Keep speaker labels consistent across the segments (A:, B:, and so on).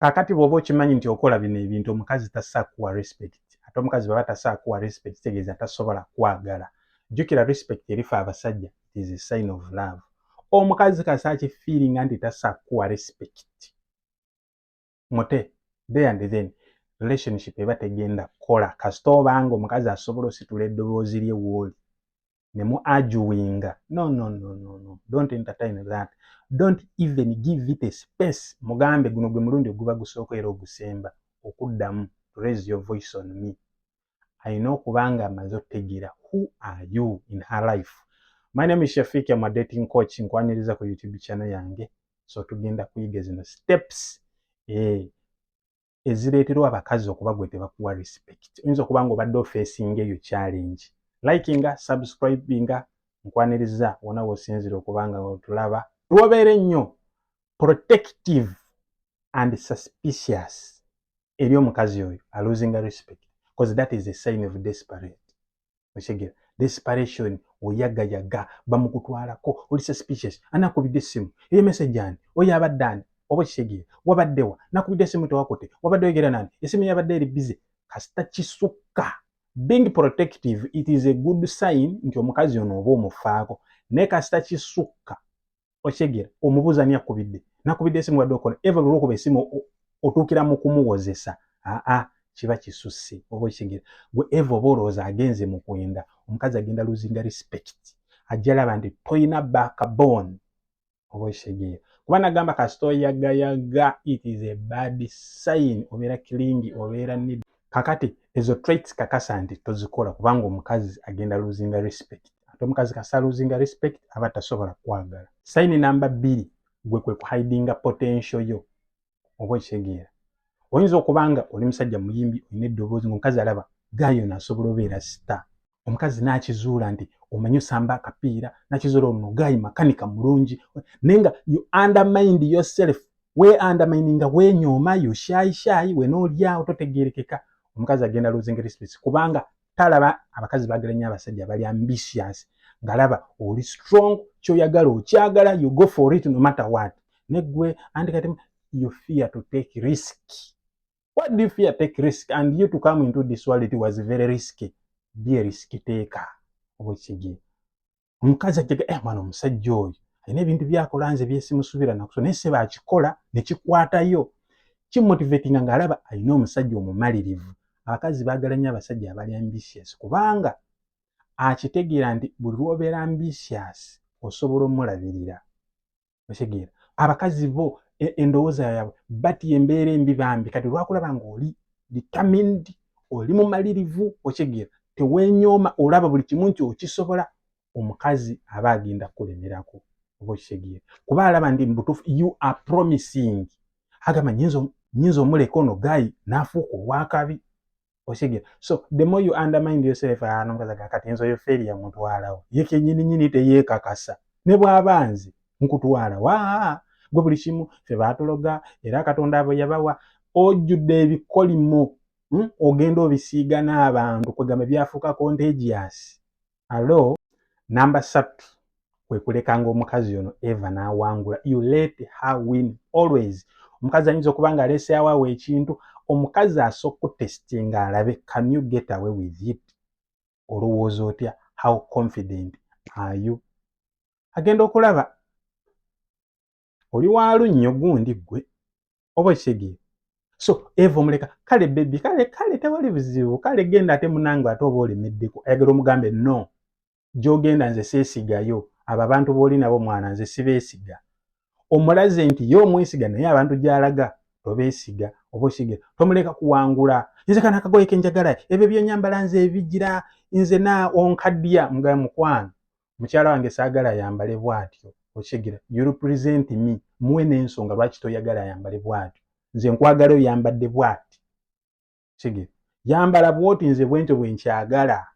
A: kakati bw'oba okimanyi nti okola bino ebintu omukazi tassa kuwa respect ate omukazi baba tassa kuwa respect tegeeza tasobola kwagala. Jjukira respect erifa abasajja it is a sign of love. Omukazi kasaki feeling nti tassa kuwa respect mote there and then relationship eba tegenda kola kasita obanga omukazi asobola ositula eddoboozi lye wooli ne mu arguinga. No, don't entertain that. Don't even give it a space. Mugambe guno gwe mulundi oguba gusooka era ogusemba okuddamu to raise your voice on me. Ayina okubanga amaze otegeera who are you in her life. My name is Shafiq, I'm a dating coach. Nkwaniriza ku YouTube channel yange. So tugenda kuyiga zino steps ezireeterwa abakazi okuba gwe tebakuwa respect. Oyinza okuba nga obadde ofacing eyo challenge. Likinga, subscribinga, nkwaniriza wona wosinzira okubanga otulaba. Lwobeere nnyo protective and suspicious eri omukazi oyo a losing respect because that is a sign of desperate. Okitegera desperation oyagayaga bamukutwalako oli suspicious anakubidde essimu eyo message ani oyo abadde ani oba kitegera wabaddewa nakubidde essimu tewakote wabadde oyogera nani essimu yabadde eri busy kasita kisukka. Being protective, it is a good sign nti omukazi ono oba omufaako naye kasita kisukka okitegera omubuuza ani akubidde nakubidde essimu wadde okola eva lw'okuba essimu otuukira mu kumuwozesa kiba kisusse oba okitegera gwe eva oba olowooza agenze mu kwenda omukazi agenda losing respect ajja laba nti toyina backbone oba okitegera kuba nagamba kasita oyagayaga it is a bad sign obeera clingy obeera need. Kakati ezo traits kakasa nti tozikola kubanga omukazi agenda losing respect ate omukazi kasa losing respect aba tasobola kwagala. Sign number 2 gwe kwe kuhidinga potential yo oba okitegera oyinza okubanga oli musajja muyimbi olina eddoboozi ng'omukazi alaba gaayo naasobola obeera star omukazi n'akizuula nti omanyi osamba akapiira n'akizuula ono gaayi makanika mulungi naye nga you undermined yourself undermininga weenyooma yo shy we n'olyawo totegeerekeka omukazi agenda losing respect kubanga talaba abakazi baagala nnyo abasajja bali ambitious ng'alaba oli strong kyoyagala okyagala you go for it no matter what negwe andi kati you fear to take risk. What do you fear take risk and you to come into this world it was very risky. Be a risk taker oba kitegera omukazi ajjaga mwana omusajja oyo alina ebintu byakola nze byesimusubira nakuso naye seba akikola ne kikwatayo kimotivatinga ng'alaba alina omusajja omumalirivu. Abakazi baagala nnyo abasajja abali ambitious kubanga akitegeera nti buli lw'obeera ambitious osobola omulabirira okitegera abakazi bo endowooza yaabwe bati embeera embi bambi kati lwakulaba ng'oli determined oli mumalirivu okitegera teweenyooma olaba buli kimu nti okisobola omukazi aba agenda kulemerako oba okitegera kuba alaba ndi mbutuufu you are promising agamba nyinza omuleka ono gaayi n'afuuka owakabi okitegera. So the more you undermine yourself n'omukazi kati enzo yo failure mutwalawo ye kennyini teyeekakasa ne bw'aba nze nkutwala gwe buli kimu ffe baatuloga era Katonda abo yabawa ojjudde ebikolimo ogenda obisiiga n'abantu kwegamba byafuuka contagious. Alo number 3 kwe kulekanga omukazi ono eva n'awangula. You let her win always. Omukazi ayinza okuba nga alese awawo ekintu omukazi asooka testinga alabe can you get away with it olowooza otya how confident are you. Agenda okulaba oli walu nnyo gundi gwe oba kitegera. So eva omuleka kale baby kale tewali buzibu kale genda ate munange ate oba olemeddeko ayagala omugambe no gy'ogenda nze seesigayo abo abantu b'oli nabo mwana nze sibeesiga omulaze nti ye omwesiga naye abantu gy'alaga tobeesiga oba okitegera tomuleka kuwangula nze kana akagoye ke njagala ebyo by'onyambala nze ebigira nze na onkadya mukwano mukyala wange saagala yambale bw'atyo okitegera you represent me muwe n'ensonga lwaki toyagala yambale bw'atyo nze nkwagala oyambadde bw'ati kitegera yambala bw'oti nze bwentyo bwe nkyagala.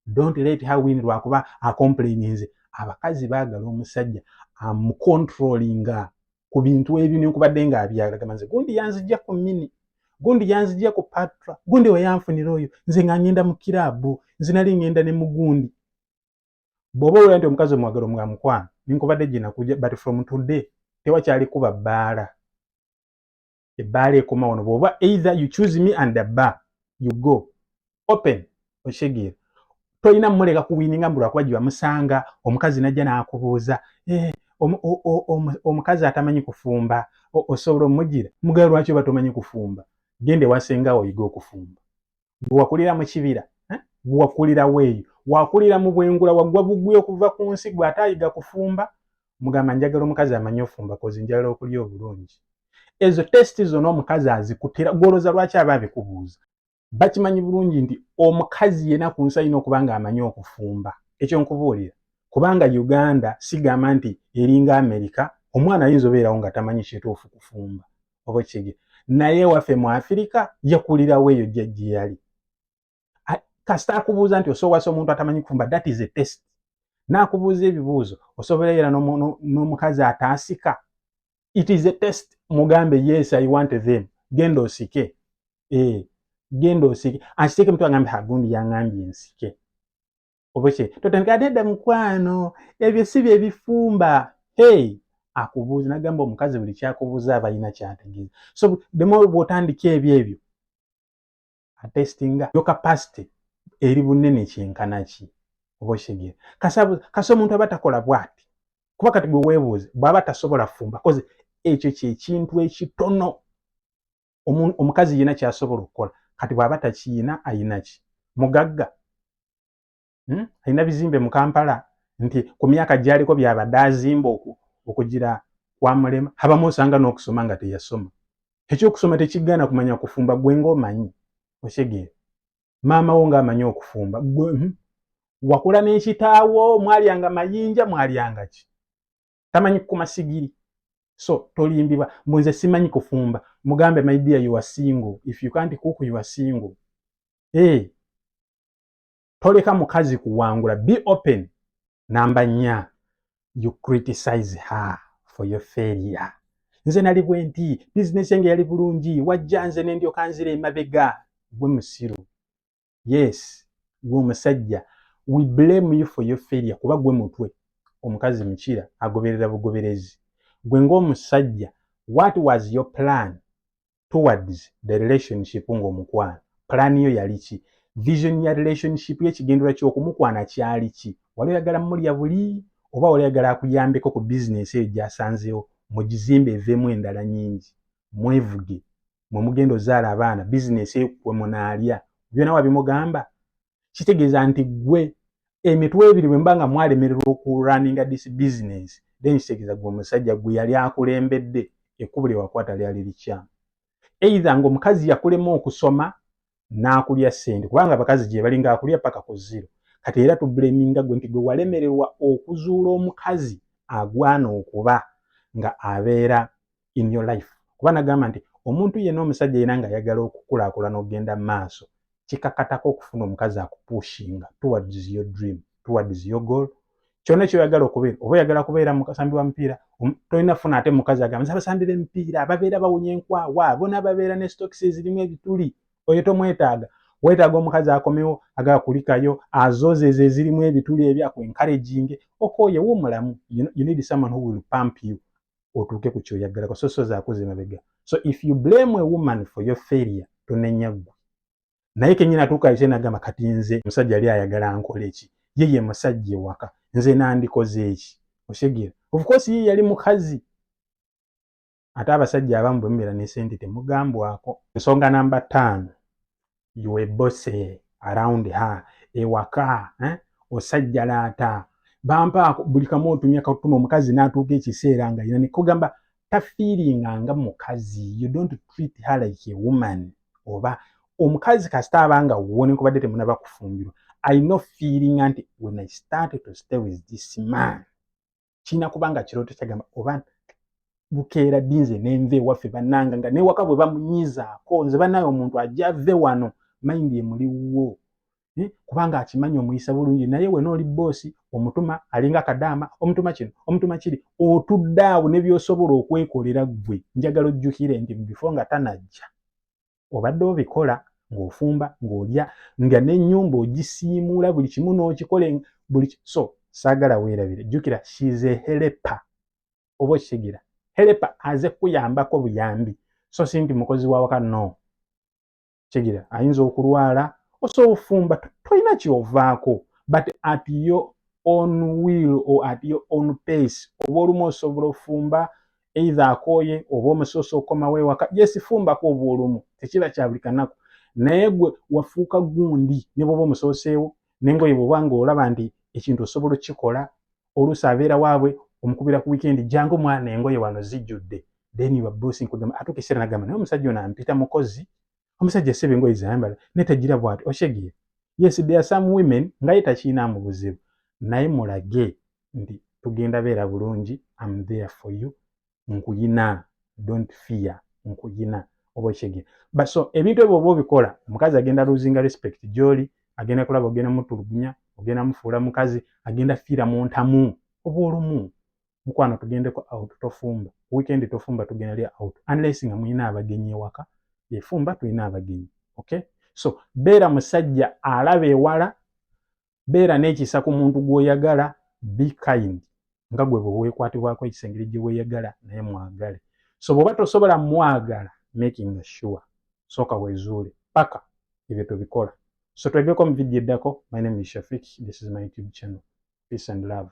A: Don't let her win lwakuba acomplaininze. Abakazi baagala omusajja amucontrollinga ku bintu ebyo nekubadde nga abyagala nze gundi yanzijja ku mini gundi yanzijja ku patra gundi weyanfunira oyo nze nga ngenda mu kiraabu nze nali ngenda ne mugundi bw'oba olwa nti omukazi omwagala omwamukwano ninkubadde gye nakujja but from today tewakyali kuba bbaala ebbaala ekoma wano bw'oba either you choose me and the bar you go open okitegeera tolina mmuleka kuwininga mbu lwakuba gye wamusanga omukazi najja n'akubuuza omukazi atamanyi kufumba osobola omugira mugala lwaki oba tomanyi kufumba gende wasenga oyiga okufumba gwe wakulira mu kibira gwe wakulira weeyo wakulira mu bwengula waggwa bugwi okuva ku nsi gwe ataayiga kufumba mugamba njagala omukazi amanyi ofumba kozi njagala okulya obulungi ezo testi zonna omukazi azikutera gwolooza lwaki aba abikubuuza bakimanyi bulungi nti omukazi yena ku nsi alina okuba nga amanyi okufumba ekyo nkubuulira kubanga Uganda sigamba nti eringa Amerika omwana ayinza obeerawo nga tamanyi kituufu kufumba oba kigye naye waffe mu Afirika yakulirawo eyo gye yali kasita akubuuza nti osoowasa omuntu atamanyi kufumba that is a test n'akubuuza ebibuuzo osobola era n'omukazi ataasika it is a test mugambe yes I want them genda osike genda osike asike mtu agambe hagundi yangambye nsike oboche totandika deda mukwano ebyo si bye bifumba akubuuza nagamba omukazi buli kyakubuuza abalina kyategeeza so the more bw'otandika ebyo atestinga yo capacity eri bunene kyenkana ki obochegera kasa omuntu aba takola bwati kuba kati gwe weebuuze bw'aba tasobola fumba koze ekyo kintu ekitono omukazi yena kyasobola okukola kati bw'aba takiina ayina ki mugagga alina bizimbe mu Kampala nti ku myaka gyaliko byabadde azimba okugira kwa mulema habamu osanga n'okusoma nga teyasoma ekyokusoma tekigaana kumanya kufumba gwe ng'omanyi okitegera maama wo ng'amanyi okufumba gwe wakula n'ekitaawo mwalyanga mayinja mwalyanga ki tamanyi ku masigiri so tolimbibwa mbunze simanyi kufumba mugambe my dear you are single if you can't cook you are single toleka mukazi kuwangula be open namba 4 you criticize her for your failure nze nali bwenti business yange yali bulungi wajja nze n'endyoka nzira emabega gwe musiru yes gwe omusajja we blame you for your failure kuba gwe mutwe omukazi mukira agoberera bugoberezi gwe ng'omusajja what was your plan towards the relationship ng'omukwana plan yo yali ki vision ya relationship yekigendera ky'okumukwana kyali ki wali oyagala mulya buli oba wali oyagala akuyambeko ku business eyo gyasanzeewo mugizimbe eveemu endala nyingi mwevuge mwe mugenda ozaala abaana business eyo kwe munaalya byonna wabimugamba kitegeeza nti gwe emitwe ebiri bwe mba nga mwalemererwa okurunninga this business then kitegeeza gwe omusajja gwe yali akulembedde ekkubo lye wakwata lyali likyamu either ng'omukazi yakulema okusoma n'akulya ssente kubanga abakazi gye balinga akulya paka ku zero kati era tubleminga gwe nti gwe walemererwa okuzuula omukazi agwana okuba nga abeera in your life kuba nagamba nti omuntu yenna omusajja yena nga ayagala okukulaakulana n'okugenda mu maaso kikakatako okufuna omukazi akupushinga towards your dream towards your goal kyonna kyoyagala okubeera oba oyagala kubeera mukasambi wa mupiira tolina funa ate mukazi agamba nze abasambira emipiira ababeera bawunya enkwawa bona babeera ne stokisi ezirimu ebituli oyo tomwetaaga weetaaga omukazi akomewo agakulikayo azozezo ezirimu ebituli ebyaku encouraging okoye w'omulamu you need someone who will pump you otuuke ku kyoyagalako so zaakuze mabega so if you blame a woman for your failure tonenya ggwe naye kenyina atuuka ate nagamba kati nze musajja yali ayagala nkole ki ye musajja ewaka nze nandikoze eki oshegera of course ye yali mukazi ate abasajja abamu bwe mubeera ne sente temugambwako ensonga namba 5 you a boss around her ewaka osajja laata bampa buli kamu otumya katuma omukazi n'atuuka ekiseera nga yina nekugamba tafiiringa nga mukazi you don't treat her like a woman oba omukazi kasita abanga wone kubadde temunaba kufumbirwa I know feeling anti when I started to stay with this man kina kubanga kiroto kyagamba oba bukeera dinze nenve waffe bananga nga ne waka bwe bamunyizaako nze banayo omuntu ajave wano mind ye muliwo kubanga akimanyi omuyisa bulungi naye we n'oli boosi omutuma alinga kadama omutuma kino omutuma kiri otuddaawo ne byosobola okwekolera gwe njagala ojjukire nti before nga tanajja obadde obikola ng'ofumba ng'olya nga n'ennyumba ogisiimuula buli kimu n'okikole buli so saagala weerabire jjukira she is a helper oba okitegeera helper aze kuyambako buyambi so si nti mukozi wa waka no. Kigira ayinza okulwala osobola ofumba tolina kyovaako, but at your own will or at your own pace. Oba olumu osobola ofumba either akooye oba omusoso okomawo ewaka, yes fumbako oba olumu, tekiba kya buli kanaku, naye gwe wafuuka gundi ne bwoba omusooseewo n'engoye bwoba ng'olaba nti ekintu osobola okikola, oluusi abeera waabwe omukubira ku weekend, jangu mwana engoye wano zijjudde, then you are bossing kugamba atuuka ekiseera n'agamba naye omusajja ono ampita mukozi, omusajja sebe engoye zayambala ne tagira bw'ati oshegiye. Yes, there are some women nga ye takiinaamu buzibu, naye mulage nti tugenda beera bulungi, I'm there for you, nkuyina, don't fear, nkuyina, oba oshegiye. But so ebintu ebyo oba obikola, omukazi agenda losing respect gy'oli, agenda kulaba ogenda mutulugunya, ogenda mufuula mukazi, agenda fiira mu ntamu, oba olumu mukwano tugendeko out, tofumba weekend, tofumba tugenda lya out unless nga muyina abagenyi ewaka, yefumba tulina abagenyi. Okay, so beera musajja alaba ewala, beera n'ekisa ku muntu gw'oyagala, be kind nga gwe bwe weekwatibwako ekisengere gye weeyagala naye mwagale. So bw'oba tosobola mwagala, making sure sooka weezuule paka ebyo tubikola. So twegeko mu vidiyo eddako. My name is Shafik, this is my YouTube channel. Peace and love.